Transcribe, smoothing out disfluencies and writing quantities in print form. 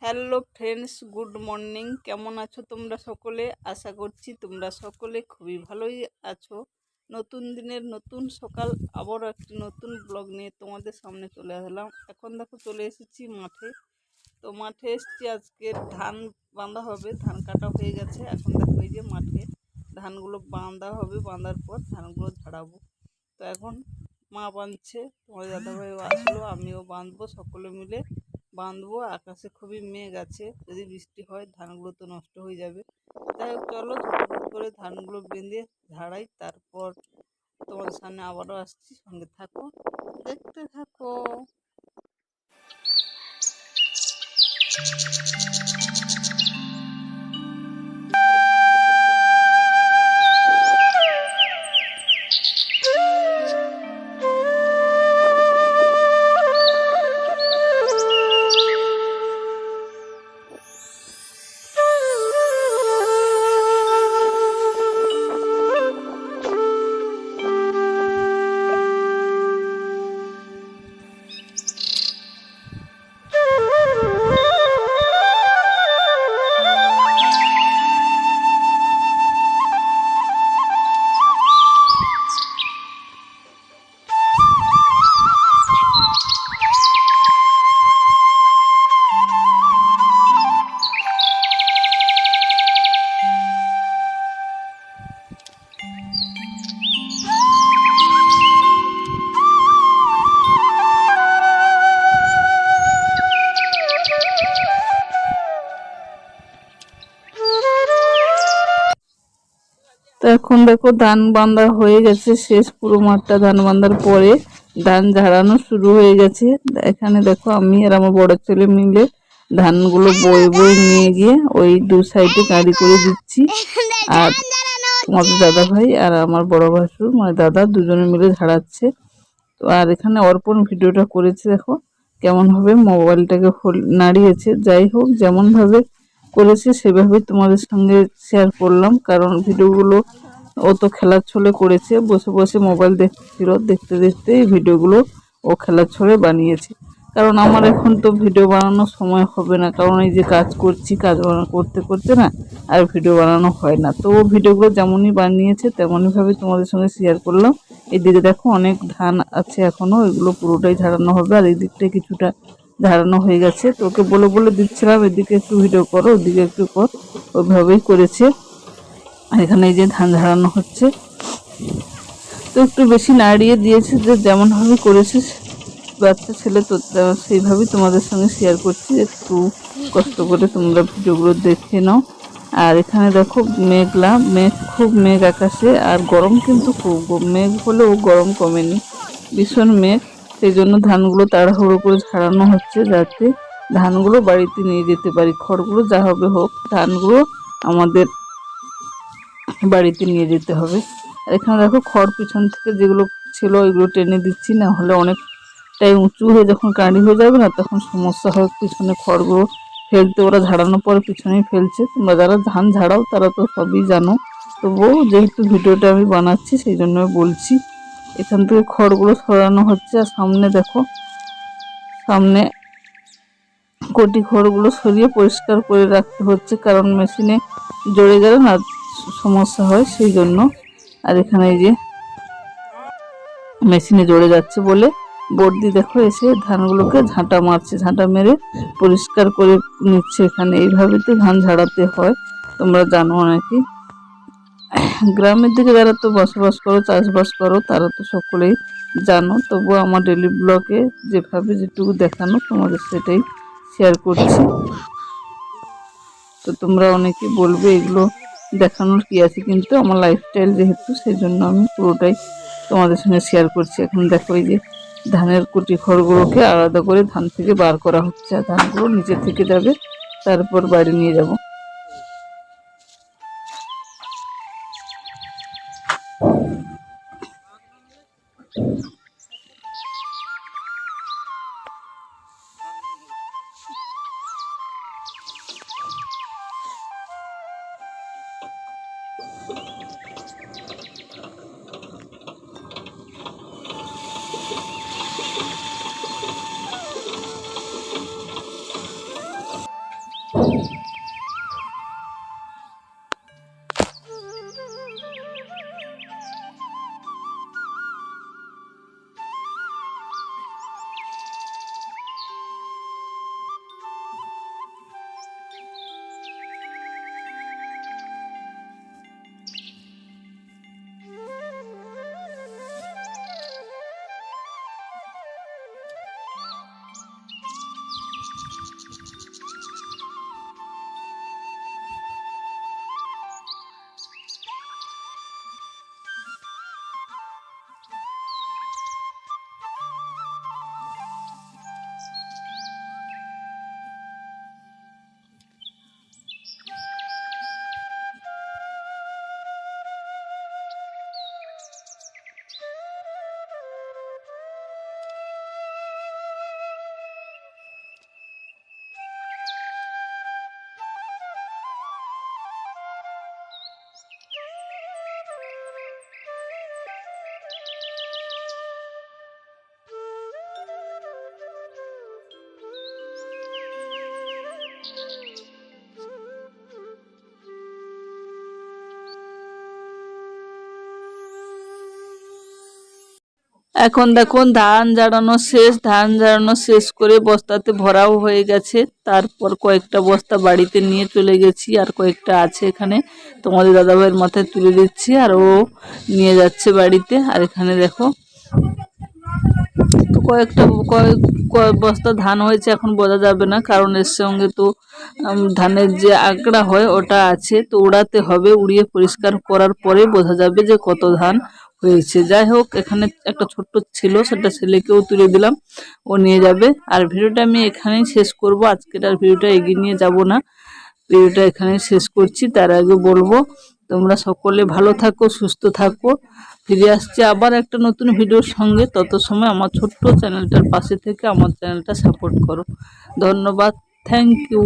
Hello friends, good morning. কেমন আছো তোমরা সকলে? আশা করছি তোমরা সকলে খুবই ভালোই আছো। নতুন দিনের নতুন সকাল, আবারও একটি নতুন ব্লগ নিয়ে তোমাদের সামনে চলে আসলাম। এখন দেখো চলে এসেছি মাঠে। তো মাঠে এসেছি, আজকে ধান বাঁধা হবে, ধান কাটা হয়ে গেছে। এখন দেখো এই যে মাঠে ধানগুলো বাঁধা হবে, বাঁধার পর ধানগুলো ঝাড়াবো। তো এখন মা বাঁধছে, তোমার দাদাভাইও আসলো, আমিও বাঁধবো, সকলে মিলে বাঁধবো। আকাশে খুবই মেঘ আছে, যদি বৃষ্টি হয় ধানগুলো তো নষ্ট হয়ে যাবে। যাই হোক, চলো ঝটপট করে ধানগুলো বেঁধে ঝাড়াই, তারপর তোমাদের সামনে আবারও আসছি। সঙ্গে থাকো, দেখতে থাকো। তো এখন দেখো ধান বাঁধা হয়ে গেছে, শেষ পুরো মাঠটা ধান বাঁধার পরে ধান ঝাড়ানো শুরু হয়ে গেছে। এখানে দেখো আমি আর আমার বড় ছেলে মিলে ধানগুলো বয়ে বয়ে নিয়ে গিয়ে ওই দু সাইডে গাড়ি করে দিচ্ছি। আর তোমাদের দাদা ভাই আর আমার বড় ভাসুর মানে দাদা দুজনে মিলে ঝাড়াচ্ছে। তো আর এখানে অর্পণ ভিডিওটা করেছে, দেখো কেমন ভাবে মোবাইলটাকে নাড়িয়েছে। যাই হোক, যেমন ভাবে করেছে সেভাবে তোমাদের সঙ্গে শেয়ার করলাম, কারণ ভিডিওগুলো ও তো খেলার ছলে করেছে, বসে বসে মোবাইল দেখছিল, দেখতে দেখতে এই ভিডিওগুলো ও খেলার ছলে বানিয়েছে। কারণ আমার এখন তো ভিডিও বানানোর সময় হবে না, কারণ এই যে কাজ করছি, কাজ করতে করতে না আর ভিডিও বানানো হয় না। তো ও ভিডিওগুলো যেমনই বানিয়েছে তেমনইভাবে তোমাদের সঙ্গে শেয়ার করলাম। এদিকে দেখো অনেক ধান আছে এখনো, এগুলো পুরোটাই ঝাড়ানো হবে, আর এই দিকটায় কিছুটা ঝাড়ানো হয়ে গেছে। তো ওকে বলে বলে দিচ্ছিলাম এদিকে একটু ভিডিও করো, ওদিকে একটু কর, ওইভাবেই করেছে। এখানে এই যে ধান ঝাড়ানো হচ্ছে, তো একটু বেশি নাড়িয়ে দিয়েছে, যে যেমনভাবে করেছে বাচ্চা ছেলে, তো সেইভাবেই তোমাদের সঙ্গে শেয়ার করছি। একটু কষ্ট করে তোমরা ভিডিওগুলো দেখে নাও। আর এখানে দেখো মেঘলা মেঘ, খুব মেঘ আকাশে, আর গরম কিন্তু খুব, মেঘ হলেও গরম কমেনি, ভীষণ মেঘ। সেই জন্য ধানগুলো তাড়াহুড়ো করে ঝাড়ানো হচ্ছে, যাতে ধানগুলো বাড়িতে নিয়ে যেতে পারি। খড়গুলো যা হবে হোক, ধানগুলো আমাদের বাড়িতে নিয়ে যেতে হবে। আর এখানে দেখো খড় পিছন থেকে যেগুলো ছিল ওইগুলো টেনে দিচ্ছি, না হলে অনেকটাই উঁচু হয়ে যখন কাঁড়ি হয়ে যাবে না, তখন সমস্যা হয়। পিছনে খড়গুলো ফেলতে, ওরা ঝাড়ানোর পরে পিছনেই ফেলছে। তোমরা যারা ধান ঝাড়াও তারা তো সবই জানো, তবুও যেহেতু ভিডিওটা আমি বানাচ্ছি সেই জন্য বলছি। এখান থেকে খড়গুলো সরানো হচ্ছে, আর সামনে দেখো, সামনে কটি খড়গুলো সরিয়ে পরিষ্কার করে রাখতে হচ্ছে, কারণ মেশিনে জড়ে গেলে না সমস্যা হয়, সেই জন্য। আর এখানে এই যে মেশিনে জড়ে যাচ্ছে বলে বর্দি দেখো এসে ধানগুলোকে ঝাঁটা মারছে, ঝাঁটা মেরে পরিষ্কার করে নিচ্ছে। এখানে এইভাবে তো ধান ঝাড়াতে হয়, তোমরা জানো নাকি। গ্রামের দিকে যারা তো বসবাস করো, চাষবাস করো, তারা তো সকলেই জানো, তবুও আমার ডেলি ব্লগে যেভাবে যেটুকু দেখানো তোমাদের সেটাই শেয়ার করছি। তো তোমরা অনেকে বলবে এগুলো দেখানোর কি আছে, কিন্তু আমার লাইফস্টাইল যেহেতু, সেই জন্য আমি পুরোটাই তোমাদের সঙ্গে শেয়ার করছি। এখন দেখো এই যে ধানের কুটি খড়গুলোকে আলাদা করে ধান থেকে বার করা হচ্ছে, আর ধানগুলো নিচে থেকে যাবে, তারপর বাড়ি নিয়ে যাব। এখন দেখুন ধান ঝাড়ানো শেষ করে বস্তাতে ভরাও হয়ে গেছে। তারপর কয়েকটা বস্তা বাড়িতে নিয়ে চলে গেছি, আর কয়েকটা আছে এখানে তোমাদের দাদাভাইয়ের মাথায় তুলে দিচ্ছি, আর ও নিয়ে যাচ্ছে বাড়িতে। আর এখানে দেখো তো কয়েক বস্তা ধান হয়েছে, এখন বোঝা যাবে না, কারণ এর সঙ্গে তো ধানের যে আঁকড়া হয় ওটা আছে, তো উড়াতে হবে। উড়িয়ে পরিষ্কার করার পরে বোঝা যাবে যে কত ধান হয়েছে। যাই হোক, এখানে একটা ছোট্ট ছিল, সেটা ছেলেকেও তুলে দিলাম, ও নিয়ে যাবে। আর ভিডিওটা আমি এখানেই শেষ করব, আজকের আর ভিডিওটা এগিয়ে নিয়ে যাব না, ভিডিওটা এখানেই শেষ করছি। তার আগে বলবো তোমরা সকলে ভালো থাকো, সুস্থ থাকো। ফিরে আসছি আবার একটা নতুন ভিডিওর সঙ্গে। তত সময় আমার ছোট্ট চ্যানেলটার পাশে থেকে আমার চ্যানেলটা সাপোর্ট করো। ধন্যবাদ, থ্যাংক ইউ।